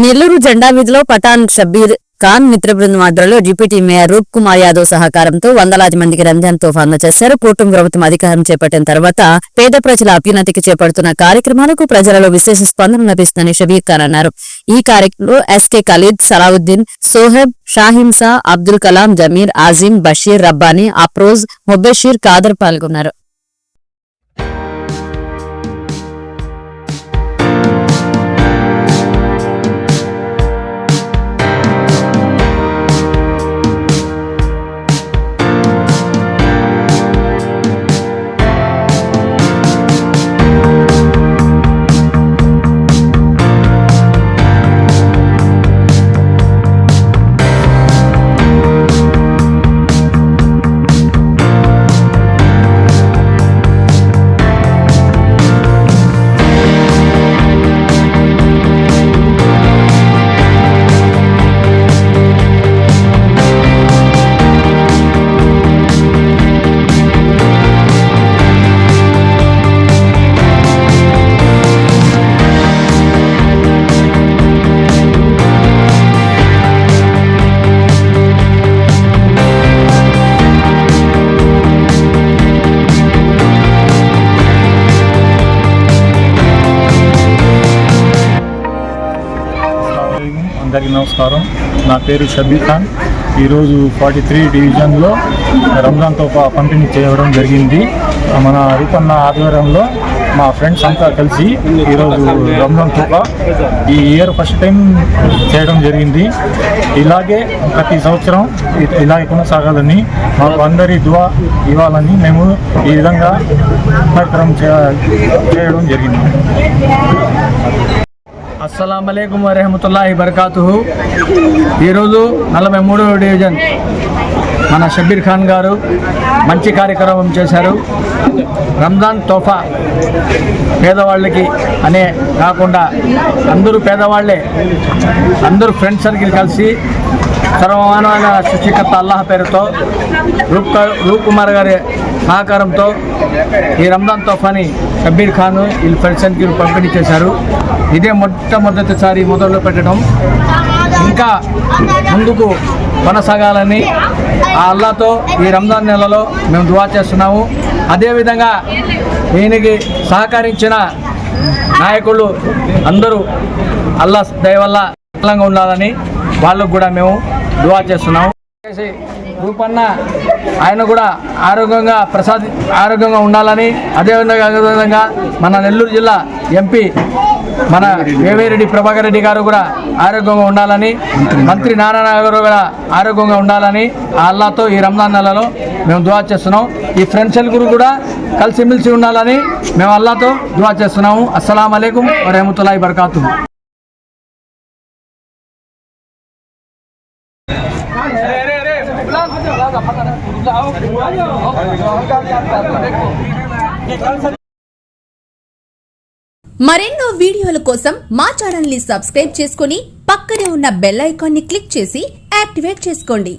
నెల్లూరు జెండా వీధిలో పఠాన్ షబ్బీర్ ఖాన్ మిత్ర బృందం ఆధ్వర్యంలో డిప్యూటీ మేయర్ రూప్ కుమార్ యాదవ్ సహకారంతో వందలాది మందికి రంజాన్ తోఫా అందజేశారు. కూటమి ప్రభుత్వం అధికారం చేపట్టిన తర్వాత పేద ప్రజల అభ్యున్నతికి చేపడుతున్న కార్యక్రమాలకు ప్రజలలో విశేష స్పందన లభిస్తుందని షబీర్ ఖాన్ అన్నారు. ఈ కార్యక్రమంలో ఎస్కే ఖలీద్, సలావుద్దీన్, సోహెబ్, షాహింసా, అబ్దుల్ కలాం, జమీర్, ఆజిం, బషీర్, రబ్బానీ, అప్రోజ్, ముబ్బషీర్, ఖాదర్ పాల్గొన్నారు. అందరికీ నమస్కారం. నా పేరు షబీర్ ఖాన్. ఈరోజు 43 డివిజన్లో రంజాన్ తోఫా పంపిణీ చేయడం జరిగింది. మన రూపన్న ఆధ్వర్యంలో మా ఫ్రెండ్స్ అంతా కలిసి ఈరోజు రంజాన్ తోఫా ఈ ఇయర్ ఫస్ట్ టైం చేయడం జరిగింది. ఇలాగే ప్రతి సంవత్సరం ఇలాగే కొనసాగాలని, మాకు అందరి దువా ఇవ్వాలని మేము ఈ విధంగా కార్యక్రమం చేయడం జరిగింది. అస్సలాము అలైకుం వరహమతుల్లాహి బరకాతుహు. ఈరోజు 43వ డివిజన్ మన షబీర్ ఖాన్ గారు మంచి కార్యక్రమం చేశారు. రంజాన్ తోఫా పేదవాళ్ళకి అనే కాకుండా అందరూ పేదవాళ్లే, అందరూ ఫ్రెండ్ సర్కిల్ కలిసి సర్వమానవ సృష్టికర్త అల్లాహ్ పేరుతో రూప్ కుమార్ గారి సహకారంతో ఈ రంజాన్ తోఫాని షబీర్ ఖాన్ వీళ్ళు ఫ్రెండ్ సర్కిల్ పంపిణీ చేశారు. ఇదే మొట్టమొదటిసారి మొదలు పెట్టడం. ఇంకా ముందుకు కొనసాగాలని ఆ అల్లాతో ఈ రంజాన్ నెలలో మేము దువా చేస్తున్నాము. అదేవిధంగా దీనికి సహకరించిన నాయకులు అందరూ అల్లా దయ వల్ల సఫలంగా ఉండాలని వాళ్ళకు కూడా మేము దువా చేస్తున్నాము. రూపన్న ఆయన కూడా ఆరోగ్యంగా ఉండాలని, అదేవిధంగా మన నెల్లూరు జిల్లా ఎంపీ మన వేమిరెడ్డి ప్రభాకర్ రెడ్డి గారు కూడా ఆరోగ్యంగా ఉండాలని, మంత్రి నారాయణ గారు కూడా ఆరోగ్యంగా ఉండాలని ఆ అల్లాతో ఈ రంజాన్ నెలలో మేము దువా చేస్తున్నాం. ఈ ఫ్రెండ్స్ గురు కూడా కలిసిమెలిసి ఉండాలని మేము అల్లాతో దువా చేస్తున్నాము. అస్సలాము అలైకుం వరహమతుల్లాహి బరకాతుహు. మరెన్నో వీడియోల కోసం మా ఛానల్ ని సబ్స్క్రైబ్ చేసుకుని పక్కనే ఉన్న బెల్ ఐకాన్ ని క్లిక్ చేసి యాక్టివేట్ చేసుకోండి.